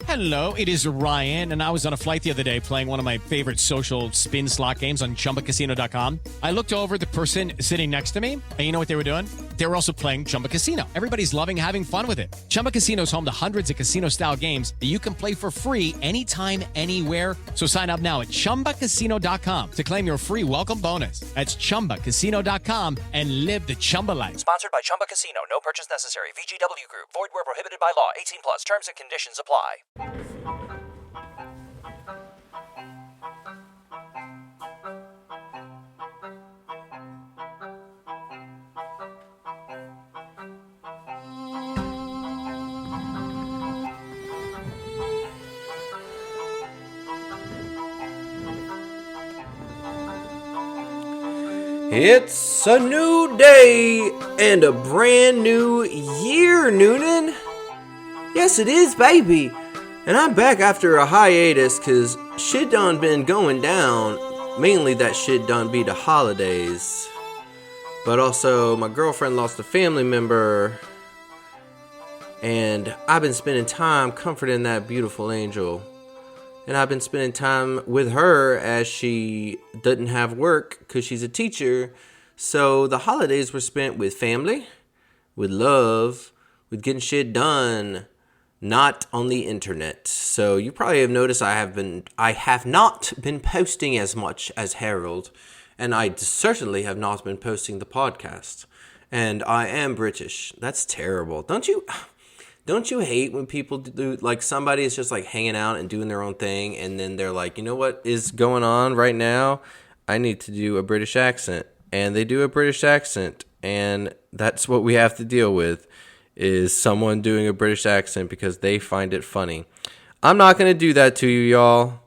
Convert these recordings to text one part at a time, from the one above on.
Hello, it is Ryan, and I was on a flight the other day playing one of my favorite social spin slot games on ChumbaCasino.com. I looked over at the person sitting next to me, and you know what they were doing? They were also playing Chumba Casino. Everybody's loving having fun with it. Chumba Casino is home to hundreds of casino-style games that you can play for free anytime, anywhere. So sign up now at ChumbaCasino.com to claim your free welcome bonus. That's ChumbaCasino.com and live the Chumba life. Sponsored by Chumba Casino. No purchase necessary. VGW Group. Void where prohibited by law. 18 plus. Terms and conditions apply. It's a new day and a brand new year, Newnan. Yes, it is, baby. And I'm back after a hiatus because shit done been going down. Mainly that shit done be the holidays. But also, my girlfriend lost a family member. And I've been spending time comforting that beautiful angel. And I've been spending time with her as she doesn't have work because she's a teacher. So the holidays were spent with family, with love, with getting shit done, not on the internet. So you probably have noticed I have not been posting as much as Harold, and I certainly have not been posting the podcast. And I am British. That's terrible. Don't you hate when people do, like, somebody is just, like, hanging out and doing their own thing, and then they're like, you know what is going on right now? I need to do a British accent. And they do a British accent, and that's what we have to deal with, is someone doing a British accent because they find it funny. I'm not going to do that to you, y'all.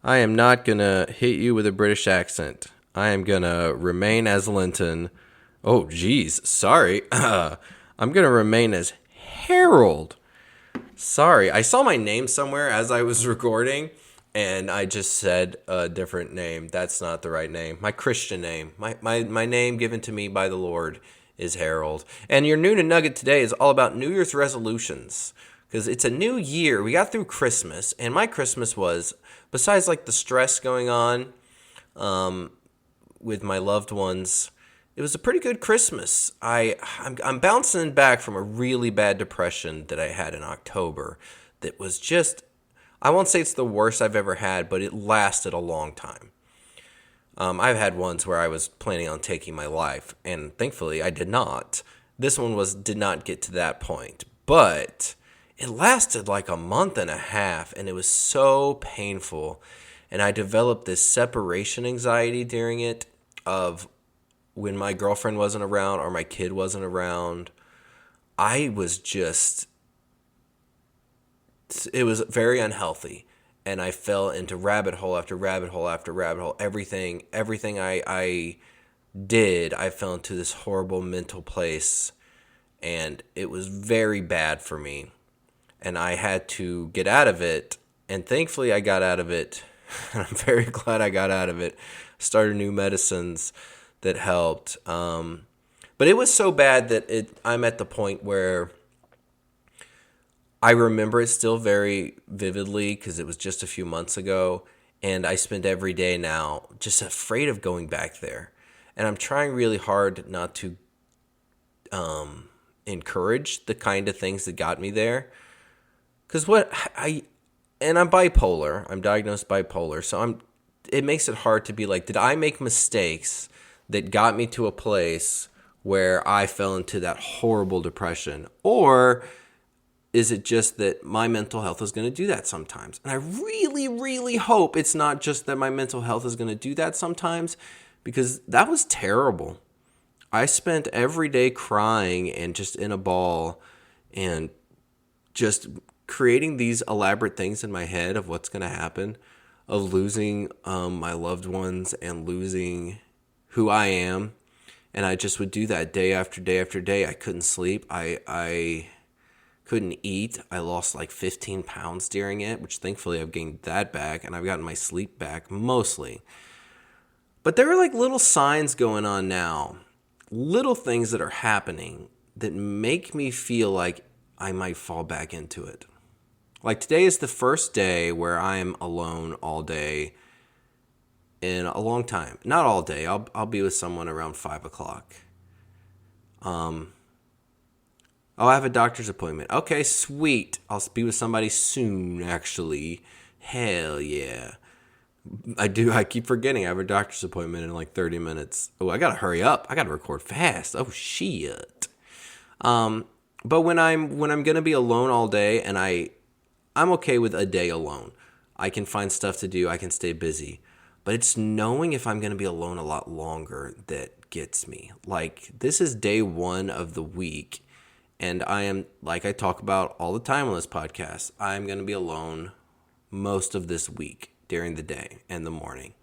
I am not going to hit you with a British accent. I am going to remain as Linton. Oh, geez, sorry. I'm going to remain as Harold. Sorry, I saw my name somewhere as I was recording, and I just said a different name. That's not the right name. My Christian name. My name given to me by the Lord is Harold. And your Newnan Nugget today is all about New Year's resolutions. Because it's a new year. We got through Christmas, and my Christmas was, besides like the stress going on with my loved ones, it was a pretty good Christmas. I'm bouncing back from a really bad depression that I had in October that was just, I won't say it's the worst I've ever had, but it lasted a long time. I've had ones where I was planning on taking my life, and thankfully I did not. This one did not get to that point, but it lasted like a month and a half, and it was so painful. And I developed this separation anxiety during it of when my girlfriend wasn't around or my kid wasn't around. It was very unhealthy. And I fell into rabbit hole after rabbit hole after rabbit hole. Everything I did, I fell into this horrible mental place. And it was very bad for me. And I had to get out of it. And thankfully I got out of it. And I'm very glad I got out of it. Started new medicines that helped. But it was so bad that I'm at the point where I remember it still very vividly because it was just a few months ago. And I spend every day now just afraid of going back there. And I'm trying really hard not to encourage the kind of things that got me there. Because I'm bipolar. I'm diagnosed bipolar. So it makes it hard to be like, did I make mistakes that got me to a place where I fell into that horrible depression? Or is it just that my mental health is going to do that sometimes? And I really, really hope it's not just that my mental health is going to do that sometimes, because that was terrible. I spent every day crying and just in a ball and just creating these elaborate things in my head of what's going to happen, of losing my loved ones and losing who I am. And I just would do that day after day after day. I couldn't sleep. I couldn't eat. I lost like 15 pounds during it, which thankfully I've gained that back and I've gotten my sleep back mostly. But there are like little signs going on now, little things that are happening that make me feel like I might fall back into it. Like today is the first day where I'm alone all day in a long time. Not all day. I'll be with someone around 5 o'clock. Oh, I have a doctor's appointment. Okay, sweet. I'll be with somebody soon, actually. Hell yeah. I do. I keep forgetting I have a doctor's appointment in like 30 minutes. Oh, I gotta hurry up. I gotta record fast. Oh, shit. But when I'm gonna be alone all day, and I'm okay with a day alone. I can find stuff to do. I can stay busy. But it's knowing if I'm gonna be alone a lot longer that gets me. Like, this is day 1 of the week. And I am, like I talk about all the time on this podcast, I'm going to be alone most of this week during the day and the morning.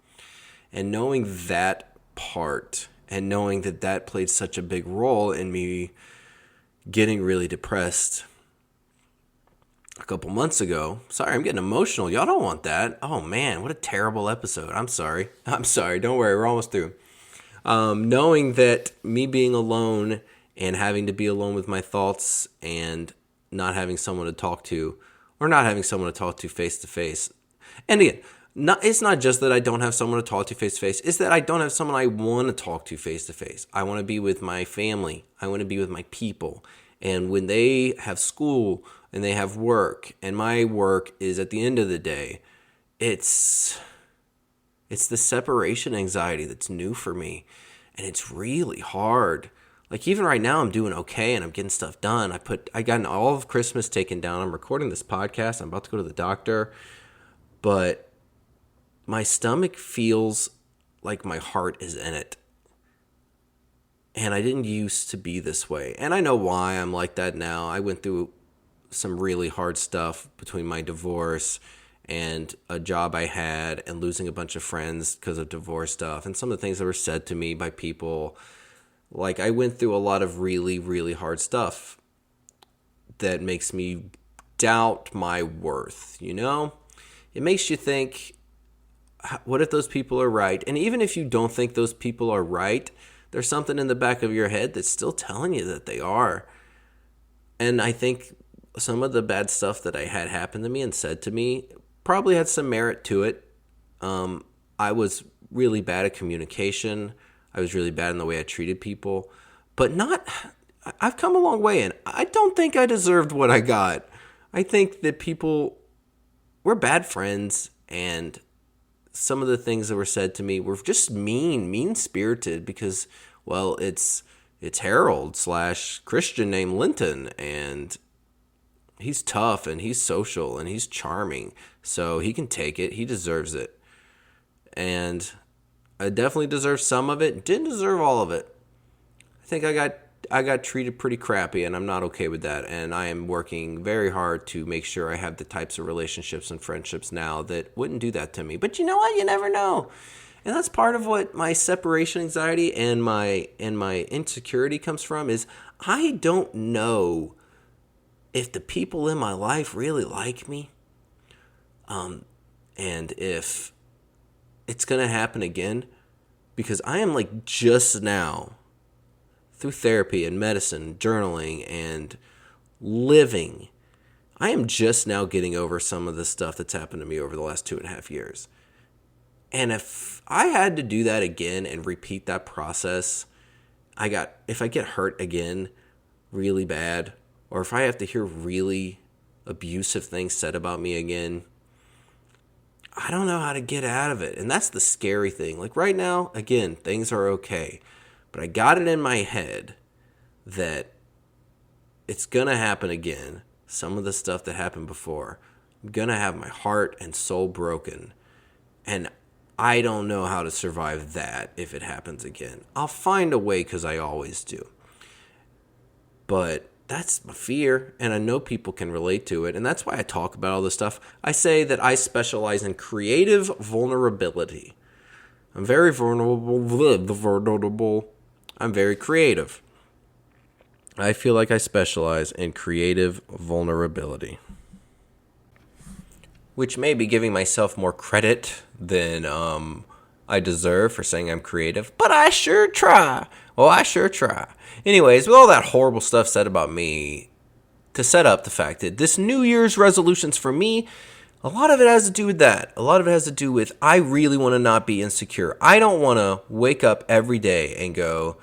And knowing that part and knowing that that played such a big role in me getting really depressed a couple months ago. Sorry, I'm getting emotional. Y'all don't want that. Oh, man, what a terrible episode. I'm sorry. Don't worry. We're almost through. Knowing that me being alone and having to be alone with my thoughts and not having someone to talk to, or not having someone to talk to face to face. And again, it's not just that I don't have someone to talk to face to face. It's that I don't have someone I want to talk to face to face. I want to be with my family. I want to be with my people. And when they have school and they have work, and my work is at the end of the day, it's the separation anxiety that's new for me. And it's really hard. Like, even right now, I'm doing okay and I'm getting stuff done. I got all of Christmas taken down. I'm recording this podcast. I'm about to go to the doctor. But my stomach feels like my heart is in it. And I didn't used to be this way. And I know why I'm like that now. I went through some really hard stuff between my divorce and a job I had and losing a bunch of friends because of divorce stuff. And some of the things that were said to me by people. Like, I went through a lot of really, really hard stuff that makes me doubt my worth, you know? It makes you think, what if those people are right? And even if you don't think those people are right, there's something in the back of your head that's still telling you that they are. And I think some of the bad stuff that I had happen to me and said to me probably had some merit to it. I was really bad at communication. I was really bad in the way I treated people, but I've come a long way, and I don't think I deserved what I got. I think that people were bad friends, and some of the things that were said to me were just mean-spirited because, well, it's Harold / Christian named Linton, and he's tough, and he's social, and he's charming, so he can take it. He deserves it. And I definitely deserved some of it. Didn't deserve all of it. I think I got treated pretty crappy, and I'm not okay with that. And I am working very hard to make sure I have the types of relationships and friendships now that wouldn't do that to me. But you know what? You never know. And that's part of what my separation anxiety and my insecurity comes from is I don't know if the people in my life really like me. And if it's going to happen again, because I am like just now, through therapy and medicine, journaling and living, I am just now getting over some of the stuff that's happened to me over the last 2.5 years. And if I had to do that again and repeat that process, if I get hurt again really bad, or if I have to hear really abusive things said about me again, I don't know how to get out of it. And that's the scary thing. Like right now, again, things are okay. But I got it in my head that it's going to happen again. Some of the stuff that happened before. I'm going to have my heart and soul broken. And I don't know how to survive that if it happens again. I'll find a way because I always do. But that's my fear, and I know people can relate to it, and that's why I talk about all this stuff. I say that I specialize in creative vulnerability. I'm very vulnerable. I'm very creative. I feel like I specialize in creative vulnerability, which may be giving myself more credit than I deserve for saying I'm creative, but I sure try. Well, I sure try. Anyways, with all that horrible stuff said about me, to set up the fact that this New Year's resolutions for me, a lot of it has to do with that. A lot of it has to do with I really want to not be insecure. I don't want to wake up every day and go,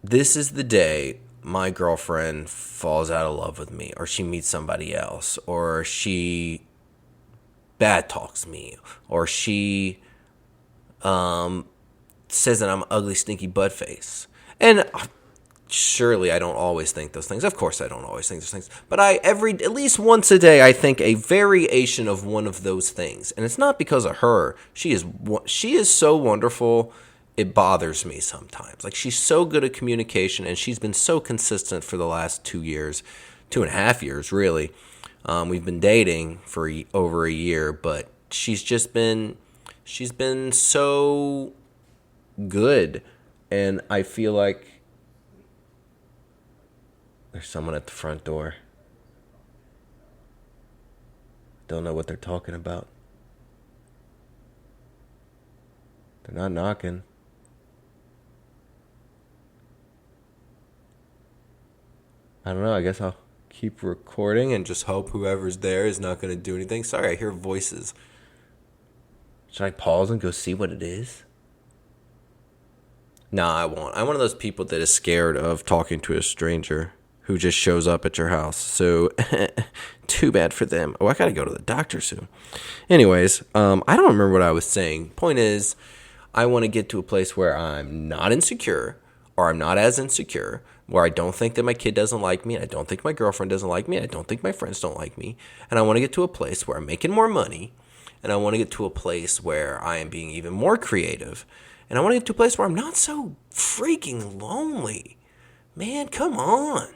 this is the day my girlfriend falls out of love with me, or she meets somebody else, or she bad talks me, or she says that I'm ugly, stinky butt face. And surely I don't always think those things. Of course I don't always think those things. But at least once a day, I think a variation of one of those things. And it's not because of her. She is so wonderful, it bothers me sometimes. Like, she's so good at communication, and she's been so consistent for the last 2 years, 2.5 years, really. We've been dating for over a year, but she's been so good. And I feel like there's someone at the front door. Don't know what they're talking about. They're not knocking. I don't know. I guess I'll keep recording and just hope whoever's there is not going to do anything. Sorry, I hear voices. Should I pause and go see what it is? Nah, I won't. I'm one of those people that is scared of talking to a stranger who just shows up at your house. So, too bad for them. Oh, I gotta go to the doctor soon. Anyways, I don't remember what I was saying. Point is, I want to get to a place where I'm not insecure, or I'm not as insecure, where I don't think that my kid doesn't like me, and I don't think my girlfriend doesn't like me, and I don't think my friends don't like me. And I want to get to a place where I'm making more money, and I want to get to a place where I am being even more creative. And I want to get to a place where I'm not so freaking lonely. Man, come on.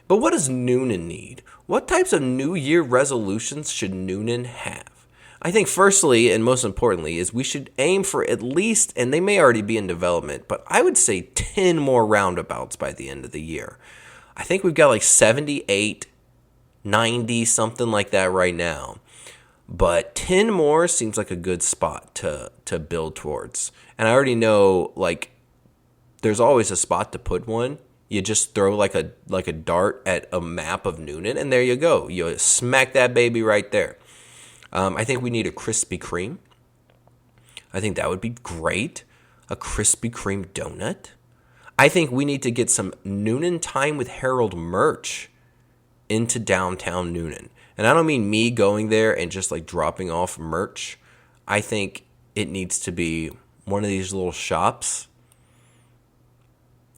But what does Newnan need? What types of New Year resolutions should Newnan have? I think firstly, and most importantly, is we should aim for at least, and they may already be in development, but I would say 10 more roundabouts by the end of the year. I think we've got like 78, 90, something like that right now. But 10 more seems like a good spot to build towards. And I already know, like, there's always a spot to put one. You just throw like a dart at a map of Newnan, and there you go. You smack that baby right there. I think we need a Krispy Kreme. I think that would be great. A Krispy Kreme donut. I think we need to get some Newnan Time with Harold merch into downtown Newnan. And I don't mean me going there and just like dropping off merch. I think it needs to be one of these little shops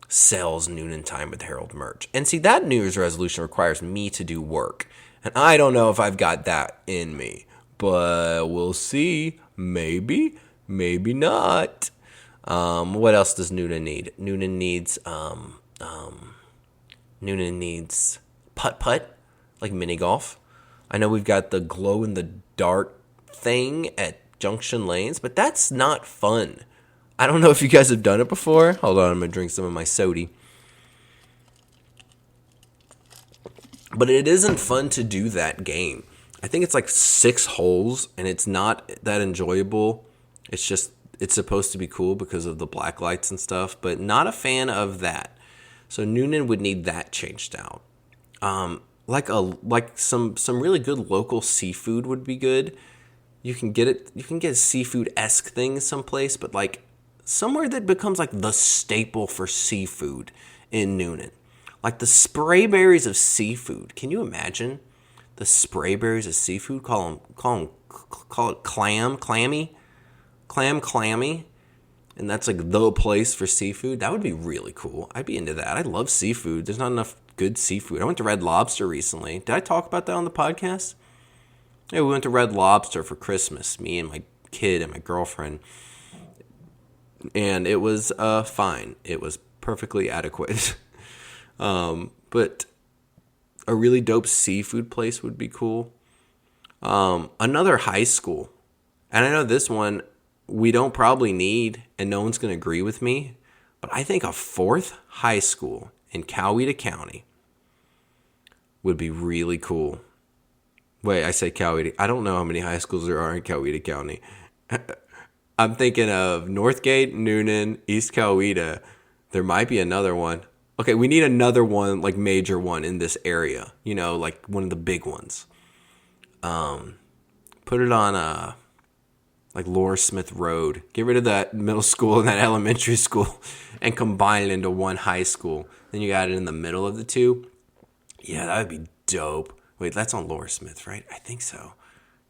sells Newnan Time with Harold merch. And see, that New Year's resolution requires me to do work. And I don't know if I've got that in me. But we'll see. Maybe. Maybe not. What else does Newnan need? Newnan needs putt-putt, like mini golf. I know we've got the glow-in-the-dark thing at Junction Lanes, but that's not fun. I don't know if you guys have done it before. Hold on, I'm going to drink some of my soda. But it isn't fun to do that game. I think it's like 6 holes, and it's not that enjoyable. It's supposed to be cool because of the black lights and stuff, but not a fan of that. So Newnan would need that changed out. Like some really good local seafood would be good. You can get seafood-esque things someplace, but like somewhere that becomes like the staple for seafood in Newnan. Like the Sprayberries of seafood. Can you imagine the Sprayberries of seafood? Call it clammy, and that's like the place for seafood. That would be really cool. I'd be into that. I love seafood. There's not enough good seafood. I went to Red Lobster recently. Did I talk about that on the podcast? Yeah, we went to Red Lobster for Christmas, me and my kid and my girlfriend. And it was fine. It was perfectly adequate. But a really dope seafood place would be cool. Another high school. And I know this one we don't probably need, and no one's going to agree with me, but I think a 4th high school in Coweta County would be really cool. Wait, I said Coweta. I don't know how many high schools there are in Coweta County. I'm thinking of Northgate, Newnan, East Coweta. There might be another one. Okay, we need another one, like major one in this area. You know, like one of the big ones. Put it on like Laura Smith Road. Get rid of that middle school and that elementary school and combine it into one high school. Then you got it in the middle of the two. Yeah, that would be dope. Wait, that's on Laura Smith, right? I think so.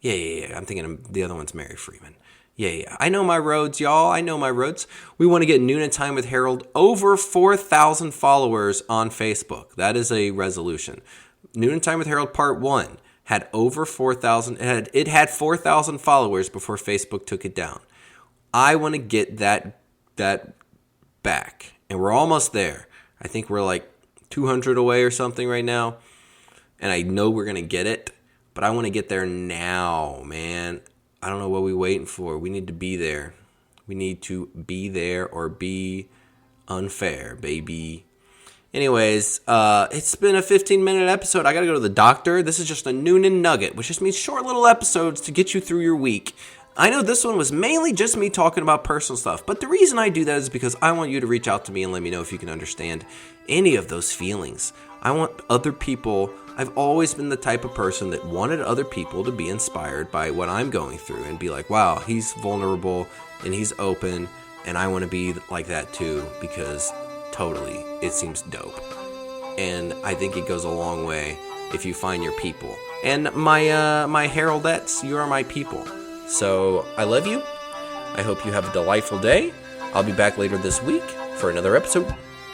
Yeah. I'm thinking of the other one's Mary Freeman. Yeah. I know my roads, y'all. I know my roads. We want to get Newnan Time with Harold over 4,000 followers on Facebook. That is a resolution. Newnan Time with Harold Part 1 had over 4,000. It had 4,000 followers before Facebook took it down. I want to get that back. And we're almost there. I think we're like 200 away or something right now. And I know we're going to get it. But I want to get there now, man. I don't know what we're waiting for. We need to be there. We need to be there or be unfair, baby. Anyways, it's been a 15-minute episode. I got to go to the doctor. This is just a Newnan Nugget, which just means short little episodes to get you through your week. I know this one was mainly just me talking about personal stuff, but the reason I do that is because I want you to reach out to me and let me know if you can understand any of those feelings. I want other people. I've always been the type of person that wanted other people to be inspired by what I'm going through and be like, wow, he's vulnerable and he's open, and I want to be like that too, because totally, it seems dope. And I think it goes a long way if you find your people. And my Haroldettes, you are my people. So I love you. I hope you have a delightful day. I'll be back later this week for another episode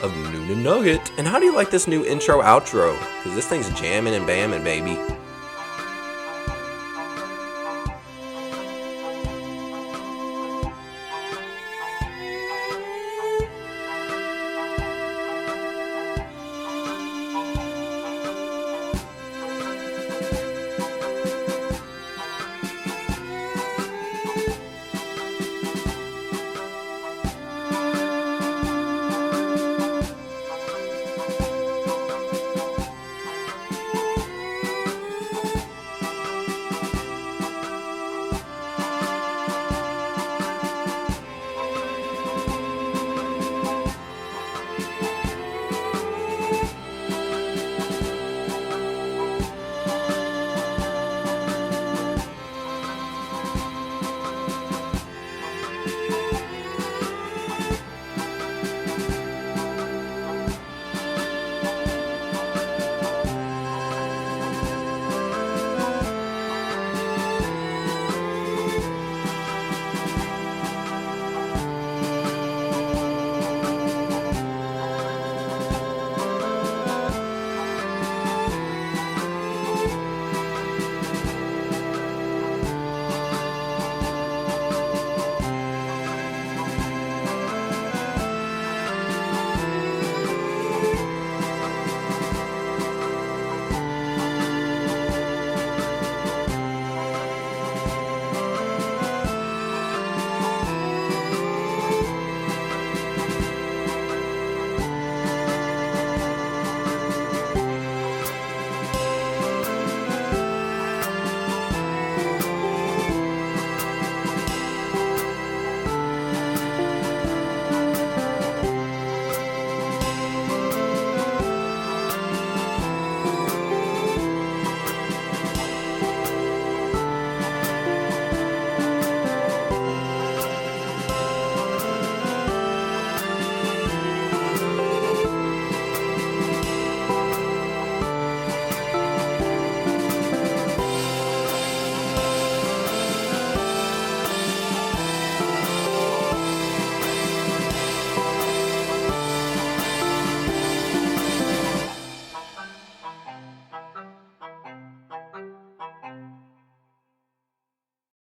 of Newnan Nugget. And how do you like this new intro outro? Because this thing's jamming and bamming, baby.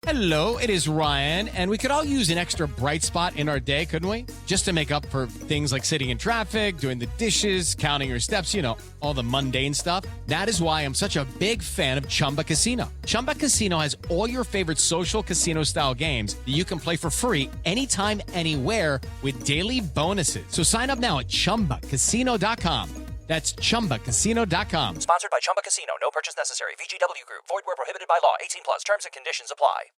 Hello, it is Ryan, and we could all use an extra bright spot in our day, couldn't we? Just to make up for things like sitting in traffic, doing the dishes, counting your steps, you know, all the mundane stuff. That is why I'm such a big fan of Chumba Casino. Chumba Casino has all your favorite social casino-style games that you can play for free anytime, anywhere with daily bonuses. So sign up now at ChumbaCasino.com. That's ChumbaCasino.com. Sponsored by Chumba Casino. No purchase necessary. VGW Group. Void where prohibited by law. 18 plus. Terms and conditions apply.